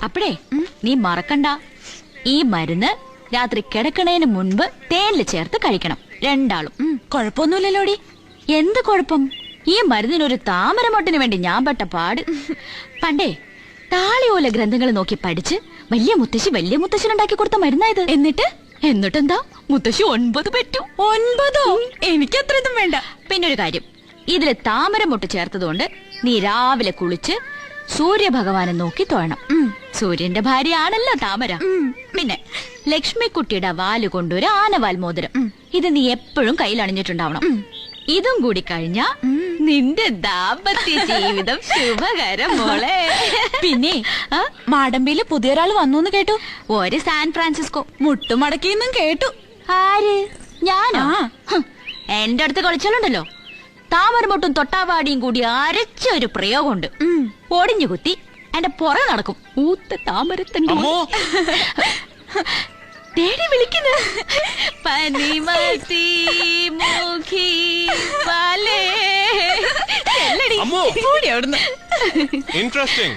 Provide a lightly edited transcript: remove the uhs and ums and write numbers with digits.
അപ്പഴേ നീ മറക്കണ്ട, ഈ മരുന്ന് രാത്രി കിടക്കണേന് മുൻപ് തേനില് ചേർത്ത് കഴിക്കണം, രണ്ടാളും. കൊഴപ്പൊന്നുമില്ലല്ലോടി. എന്ത് കുഴപ്പം? ഈ മരുന്നിനൊരു താമരമൊട്ടിന് വേണ്ടി ഞാൻ പെട്ട പാട്. പണ്ടേ താളിയോല ഗ്രന്ഥങ്ങൾ നോക്കി പഠിച്ച് വലിയ മുത്തശ്ശനുണ്ടാക്കി കൊടുത്ത മരുന്നായത്. എന്നിട്ടെന്താ, മുത്തശ്ശി 9 പെറ്റു. 9? എനിക്ക് അത്രയൊന്നും വേണ്ട. പിന്നൊരു കാര്യം, ഇതില് താമരമൊട്ട് ചേർത്തതുകൊണ്ട് നീ രാവിലെ കുളിച്ച് സൂര്യഭഗവാനെ നോക്കി തൊഴണം. സൂര്യന്റെ ഭാര്യയാണല്ലോ താമര. പിന്നെ ലക്ഷ്മിക്കുട്ടിയുടെ വാല് കൊണ്ടൊരു ആനവാൽ മോതിരം, ഇത് നീ എപ്പോഴും കയ്യിൽ അണിഞ്ഞിട്ടുണ്ടാവണം. ഇതും കൂടി കഴിഞ്ഞാ നിന്റെ ദാമ്പത്യ ജീവിതം ശുഭകരം മോളെ. പിന്നെ മാടമ്പിയില് പുതിയൊരാൾ വന്നു കേട്ടു. ഒരു സാൻ ഫ്രാൻസിസ്കോ മുട്ടുമടക്കിന്നും കേട്ടു. ആര്? ഞാനോ? എന്റെ അടുത്ത് കളിച്ചാലുണ്ടല്ലോ, താമരമൊട്ടും തൊട്ടാവാടിയും കൂടി അരച്ച ഒരു പ്രയോഗമുണ്ട്. ഒടിഞ്ഞു കുത്തി എന്റെ പുറകെ നടക്കും. ഊത്ത താമരത്തണ്ട് തേടി വിളിക്കുന്നു. പനിമതി മുഖി പാലേ. Interesting.